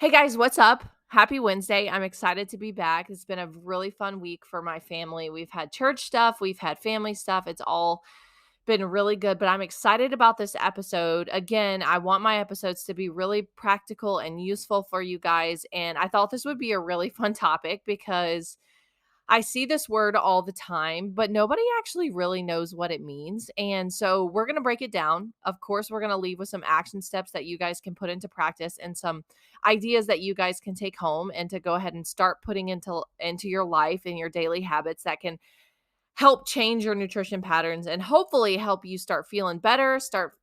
Hey guys, what's up? Happy Wednesday. I'm excited to be back. It's been a really fun week for my family. We've had church stuff, we've had family stuff. It's all been really good, but I'm excited about this episode. Again, I want my episodes to be really practical and useful for you guys. And I thought this would be a really fun topic because I see this word all the time, but nobody actually really knows what it means. And so we're going to break it down. Of course, we're going to leave with some action steps that you guys can put into practice and some ideas that you guys can take home and to go ahead and start putting into your life and your daily habits that can help change your nutrition patterns and hopefully help you start feeling better, start,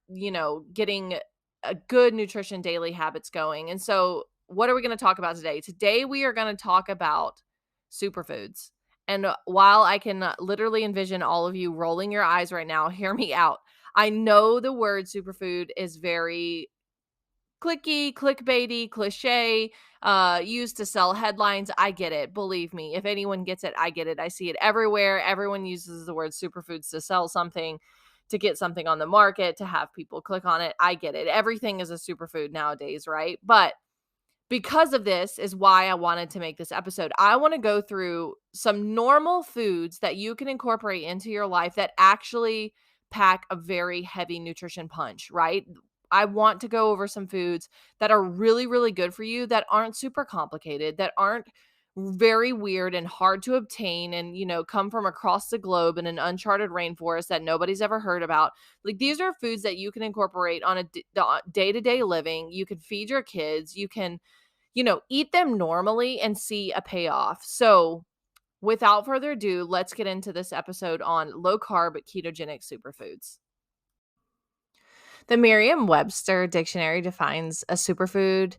getting a good nutrition daily habits going. And so what are we going to talk about today? Today we are going to talk about superfoods. And while I can literally envision all of you rolling your eyes right now, hear me out. I know the word superfood is very clicky, clickbaity, cliche, used to sell headlines. I get it. Believe me. If anyone gets it, I get it. I see it everywhere. Everyone uses the word superfoods to sell something, to get something on the market, to have people click on it. I get it. Everything is a superfood nowadays, right? But because of this is why I wanted to make this episode. I want to go through some normal foods that you can incorporate into your life that actually pack a very heavy nutrition punch, right? I want to go over some foods that are really, really good for you, that aren't super complicated, that aren't very weird and hard to obtain and, come from across the globe in an uncharted rainforest that nobody's ever heard about. Like, these are foods that you can incorporate on a day-to-day living. You can feed your kids. You can eat them normally and see a payoff. So, without further ado, let's get into this episode on low carb ketogenic superfoods. The Merriam-Webster dictionary defines a superfood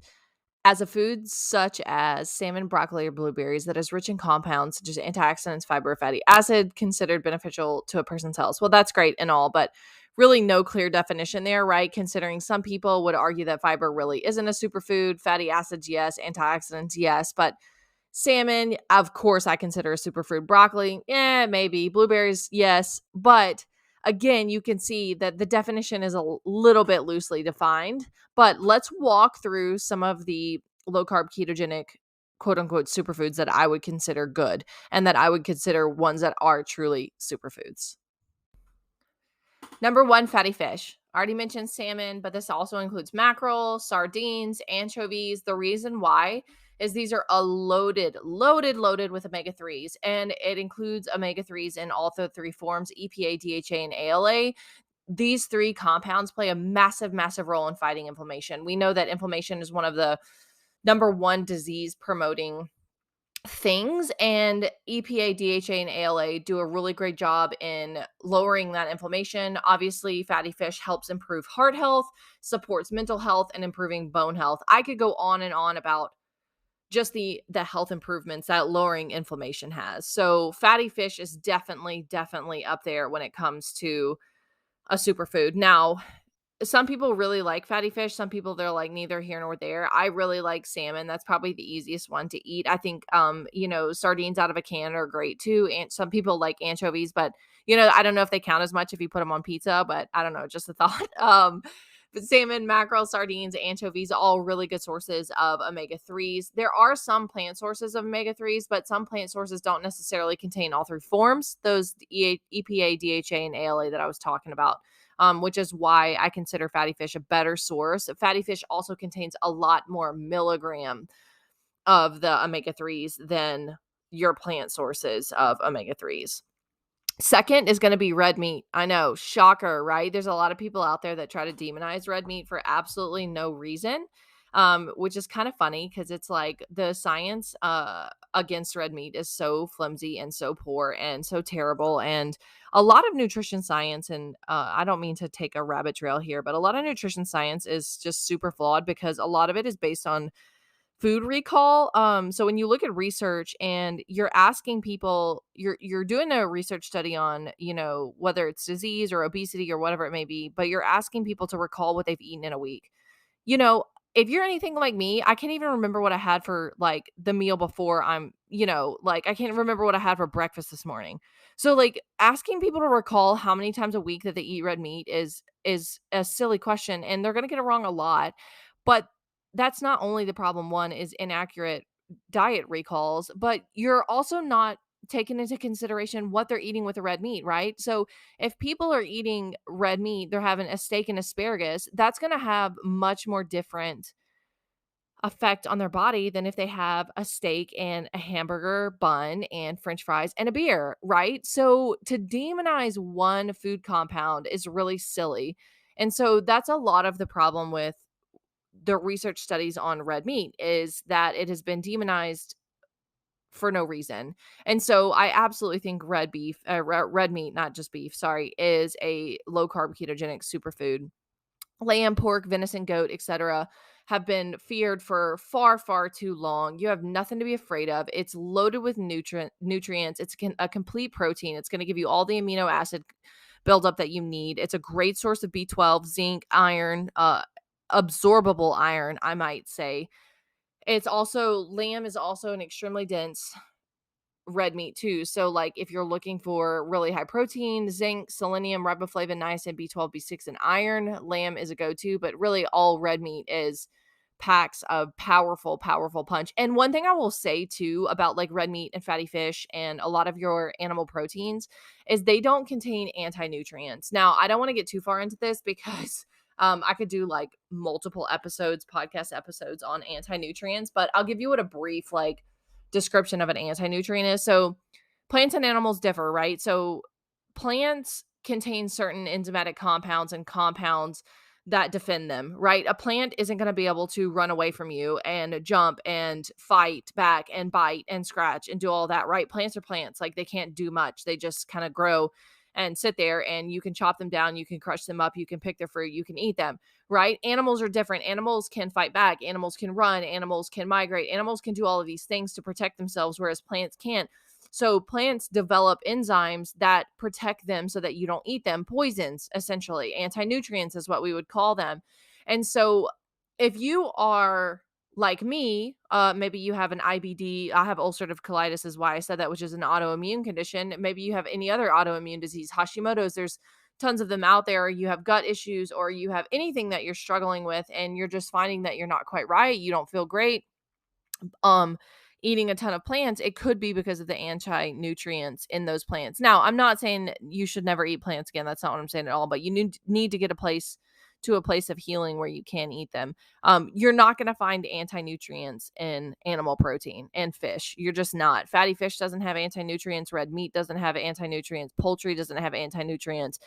as a food such as salmon, broccoli, or blueberries that is rich in compounds such as antioxidants, fiber, fatty acid, considered beneficial to a person's health. Well, that's great and all, but really no clear definition there, right? Considering some people would argue that fiber really isn't a superfood, fatty acids, yes, antioxidants, yes, but salmon, of course, I consider a superfood. Broccoli, maybe. Blueberries, yes, but again, you can see that the definition is a little bit loosely defined. But let's walk through some of the low carb ketogenic quote unquote superfoods that I would consider good and that I would consider ones that are truly superfoods. Number one, fatty fish. I already mentioned salmon, but this also includes mackerel, sardines, anchovies. The reason why is these are loaded with omega-3s, and it includes omega-3s in all the three forms, EPA, DHA, and ALA. These three compounds play a massive, massive role in fighting inflammation. We know that inflammation is one of the number one disease promoting things, and EPA, DHA, and ALA do a really great job in lowering that inflammation. Obviously, fatty fish helps improve heart health, supports mental health, and improving bone health. I could go on and on about just the health improvements that lowering inflammation has. So fatty fish is definitely up there when it comes to a superfood. Now, some people really like fatty fish. Some people, they're like neither here nor there. I really like salmon. That's probably the easiest one to eat. I think, sardines out of a can are great too. And some people like anchovies, but I don't know if they count as much if you put them on pizza, but I don't know, just a thought. But salmon, mackerel, sardines, anchovies, all really good sources of omega-3s. There are some plant sources of omega-3s, but some plant sources don't necessarily contain all three forms, those EPA, DHA, and ALA that I was talking about. Which is why I consider fatty fish a better source. Fatty fish also contains a lot more milligram of the omega-3s than your plant sources of omega-3s. Second is going to be red meat. I know, shocker, right? There's a lot of people out there that try to demonize red meat for absolutely no reason, which is kind of funny because it's like the science against red meat is so flimsy and so poor and so terrible. And a lot of nutrition science, and I don't mean to take a rabbit trail here, but a lot of nutrition science is just super flawed because a lot of it is based on food recall. So when you look at research and you're asking people, you're doing a research study on, whether it's disease or obesity or whatever it may be, but you're asking people to recall what they've eaten in a week. You know, if you're anything like me, I can't even remember what I had for like the meal before I can't remember what I had for breakfast this morning. So like asking people to recall how many times a week that they eat red meat is a silly question, and they're going to get it wrong a lot. But that's not only the problem. One is inaccurate diet recalls, but you're also not taking into consideration what they're eating with the red meat, right? So if people are eating red meat, they're having a steak and asparagus, that's going to have much more different effect on their body than if they have a steak and a hamburger bun and french fries and a beer, right? So to demonize one food compound is really silly. And so that's a lot of the problem with the research studies on red meat is that it has been demonized for no reason. And so I absolutely think red meat, not just beef, sorry, is a low carb ketogenic superfood. Lamb, pork, venison, goat, etc., have been feared for far, far too long. You have nothing to be afraid of. It's loaded with nutrients. It's a complete protein. It's going to give you all the amino acid buildup that you need. It's a great source of B12, zinc, iron, absorbable iron, I might say. Lamb is also an extremely dense red meat too. So like if you're looking for really high protein, zinc, selenium, riboflavin, niacin, B12, B6, and iron, lamb is a go-to, but really all red meat is packs a powerful, powerful punch. And one thing I will say too about like red meat and fatty fish and a lot of your animal proteins is they don't contain anti-nutrients. Now, I don't want to get too far into this because I could do like multiple podcast episodes on anti-nutrients, but I'll give you what a brief like description of an anti-nutrient is. So plants and animals differ, right? So plants contain certain enzymatic compounds and compounds that defend them, right? A plant isn't going to be able to run away from you and jump and fight back and bite and scratch and do all that, right? Plants are plants. Like they can't do much. They just kind of grow and sit there, and you can chop them down, you can crush them up, you can pick their fruit, you can eat them, right? Animals are different. Animals can fight back, animals can run, animals can migrate, animals can do all of these things to protect themselves, whereas plants can't. So plants develop enzymes that protect them so that you don't eat them, poisons, essentially. Anti-nutrients is what we would call them. And so if you are like me, maybe you have an IBD. I have ulcerative colitis is why I said that, which is an autoimmune condition. Maybe you have any other autoimmune disease, Hashimoto's, there's tons of them out there. You have gut issues or you have anything that you're struggling with and you're just finding that you're not quite right. You don't feel great. Um, Eating a ton of plants, it could be because of the anti-nutrients in those plants. Now, I'm not saying you should never eat plants again. That's not what I'm saying at all, but you need to get a place of healing where you can eat them. You're not going to find anti-nutrients in animal protein and fish. You're just not. Fatty fish doesn't have anti-nutrients. Red meat doesn't have anti-nutrients. Poultry doesn't have anti-nutrients.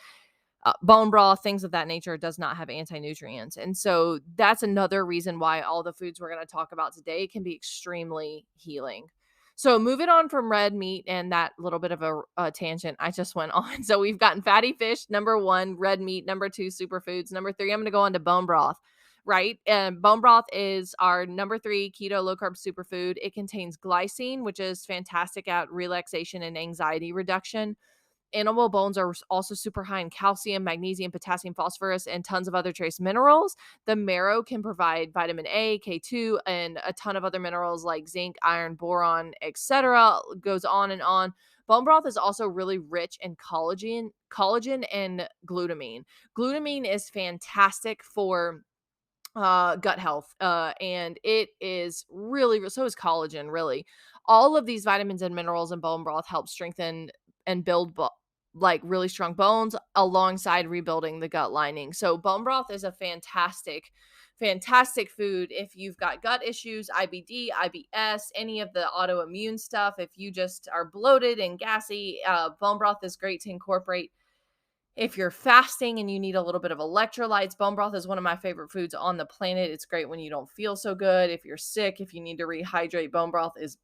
Bone broth, things of that nature does not have anti-nutrients. And so that's another reason why all the foods we're going to talk about today can be extremely healing. So moving on from red meat and that little bit of a tangent I just went on. So we've gotten fatty fish, number 1, red meat, number 2, superfoods, number 3, I'm going to go on to bone broth, right? And bone broth is our number 3 keto low carb superfood. It contains glycine, which is fantastic at relaxation and anxiety reduction. Animal bones are also super high in calcium, magnesium, potassium, phosphorus, and tons of other trace minerals. The marrow can provide vitamin A, K2, and a ton of other minerals like zinc, iron, boron, etc. Goes on and on. Bone broth is also really rich in collagen and glutamine. Glutamine is fantastic for gut health, and it is really, so is collagen, really. All of these vitamins and minerals in bone broth help strengthen and build like really strong bones alongside rebuilding the gut lining. So bone broth is a fantastic food if you've got gut issues, IBD, IBS, any of the autoimmune stuff. If you just are bloated and gassy, bone broth is great to incorporate. If you're fasting and you need a little bit of electrolytes, bone broth is one of my favorite foods on the planet. It's great when you don't feel so good. If you're sick, if you need to rehydrate, bone broth is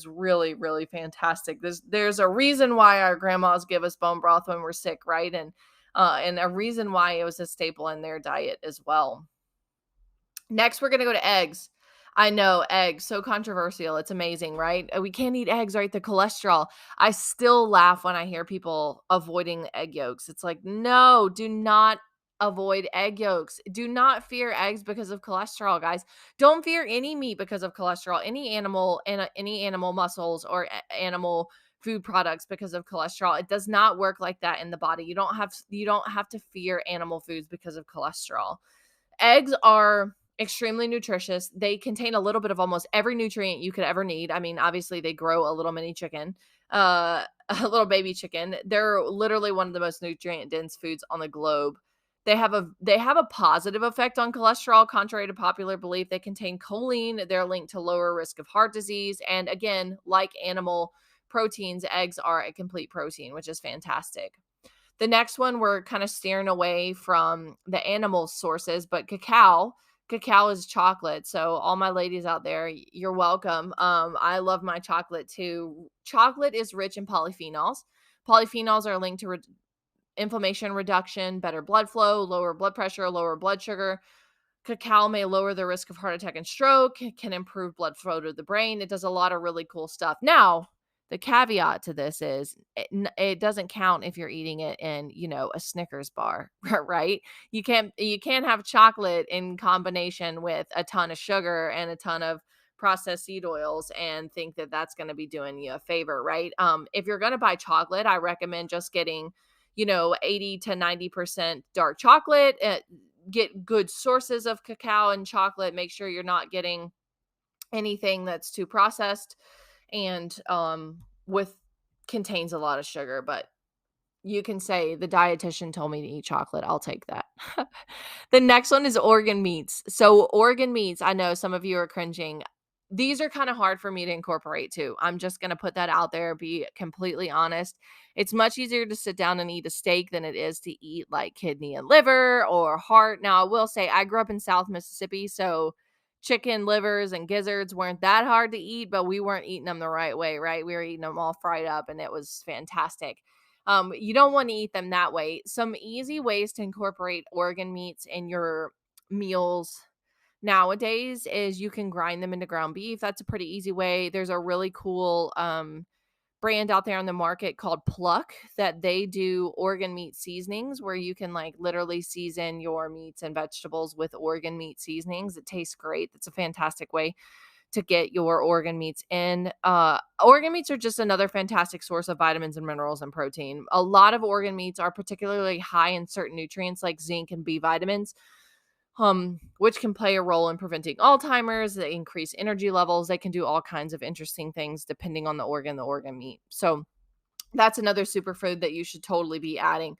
really, really fantastic. There's a reason why our grandmas give us bone broth when we're sick, right? And a reason why it was a staple in their diet as well. Next, we're gonna go to eggs. I know, eggs, so controversial. It's amazing, right? We can't eat eggs, right? The cholesterol. I still laugh when I hear people avoiding egg yolks. It's like, no, do not avoid egg yolks. Do not fear eggs because of cholesterol, guys. Don't fear any meat because of cholesterol, any animal muscles or animal food products because of cholesterol. It does not work like that in the body. You don't have to fear animal foods because of cholesterol. Eggs are extremely nutritious. They contain a little bit of almost every nutrient you could ever need. I mean, obviously they grow a little mini chicken, a little baby chicken. They're literally one of the most nutrient dense foods on the globe. They have a positive effect on cholesterol, contrary to popular belief. They contain choline. They're linked to lower risk of heart disease. And again, like animal proteins, eggs are a complete protein, which is fantastic. The next one, we're kind of steering away from the animal sources, but cacao is chocolate. So all my ladies out there, you're welcome. I love my chocolate too. Chocolate is rich in polyphenols. Polyphenols are linked to inflammation reduction, better blood flow, lower blood pressure, lower blood sugar. Cacao may lower the risk of heart attack and stroke, can improve blood flow to the brain. It does a lot of really cool stuff. Now, the caveat to this is it doesn't count if you're eating it in, a Snickers bar, right? You can't have chocolate in combination with a ton of sugar and a ton of processed seed oils and think that that's going to be doing you a favor, right? If you're going to buy chocolate, I recommend just getting 80 to 90% dark chocolate. Get good sources of cacao and chocolate. Make sure you're not getting anything that's too processed and with contains a lot of sugar. But you can say the dietitian told me to eat chocolate. I'll take that. The next one is organ meats. So organ meats, I know some of you are cringing. These are kind of hard for me to incorporate too. I'm just going to put that out there, be completely honest. It's much easier to sit down and eat a steak than it is to eat like kidney and liver or heart. Now, I will say I grew up in South Mississippi, so chicken livers and gizzards weren't that hard to eat, but we weren't eating them the right way, right? We were eating them all fried up and it was fantastic. You don't want to eat them that way. Some easy ways to incorporate organ meats in your meals nowadays is you can grind them into ground beef. That's a pretty easy way. There's a really cool brand out there on the market called Pluck that they do organ meat seasonings where you can like literally season your meats and vegetables with organ meat seasonings. It tastes great. It's a fantastic way to get your organ meats in. Organ meats are just another fantastic source of vitamins and minerals and protein. A lot of organ meats are particularly high in certain nutrients like zinc and B vitamins, which can play a role in preventing Alzheimer's. They increase energy levels. They can do all kinds of interesting things depending on the organ meat. So that's another superfood that you should totally be adding.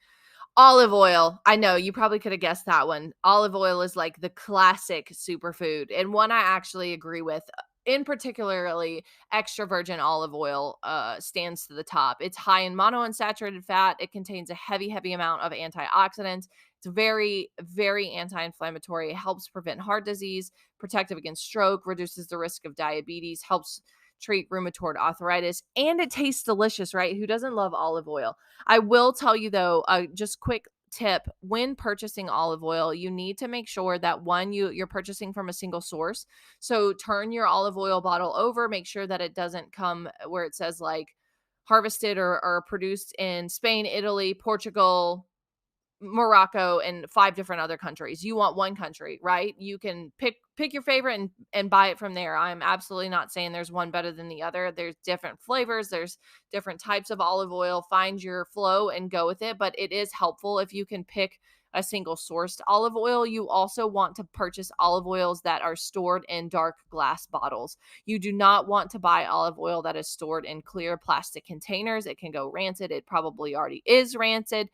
Olive oil. I know you probably could have guessed that one. Olive oil is like the classic superfood and one I actually agree with. In particularly, extra virgin olive oil stands to the top. It's high in monounsaturated fat. It contains a heavy amount of antioxidants. It's very, very anti-inflammatory. It helps prevent heart disease, protective against stroke, reduces the risk of diabetes, helps treat rheumatoid arthritis, and it tastes delicious, right? Who doesn't love olive oil? I will tell you though, just quick tip, when purchasing olive oil, you need to make sure that one, you're purchasing from a single source. So turn your olive oil bottle over, make sure that it doesn't come where it says like harvested or produced in Spain, Italy, Portugal, Morocco, and 5 different other countries. You want one country, right? You can pick your favorite and buy it from there. I'm absolutely not saying there's one better than the other. There's different flavors, there's different types of olive oil. Find your flow and go with it, but it is helpful if you can pick a single sourced olive oil. You also want to purchase olive oils that are stored in dark glass bottles. You do not want to buy olive oil that is stored in clear plastic containers. It can go rancid. It probably already is rancid.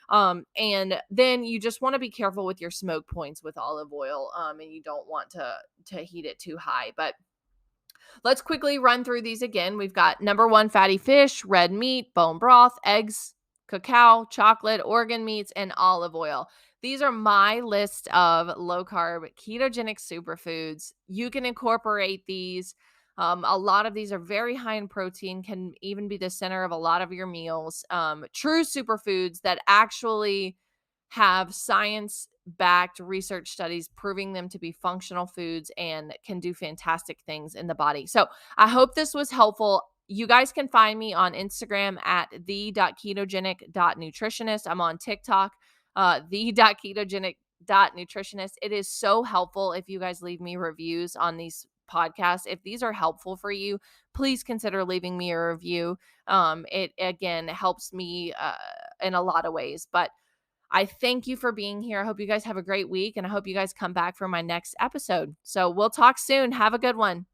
And then you just want to be careful with your smoke points with olive oil. And you don't want to heat it too high, but let's quickly run through these again. We've got number 1, fatty fish, red meat, bone broth, eggs, cacao, chocolate, organ meats, and olive oil. These are my list of low carb ketogenic superfoods. You can incorporate these. A lot of these are very high in protein, can even be the center of a lot of your meals. True superfoods that actually have science-backed research studies proving them to be functional foods and can do fantastic things in the body. So I hope this was helpful. You guys can find me on Instagram at the.ketogenic.nutritionist. I'm on TikTok, the.ketogenic.nutritionist. It is so helpful if you guys leave me reviews on these podcasts. If these are helpful for you, please consider leaving me a review. It again helps me in a lot of ways. But I thank you for being here. I hope you guys have a great week, and I hope you guys come back for my next episode. So we'll talk soon. Have a good one.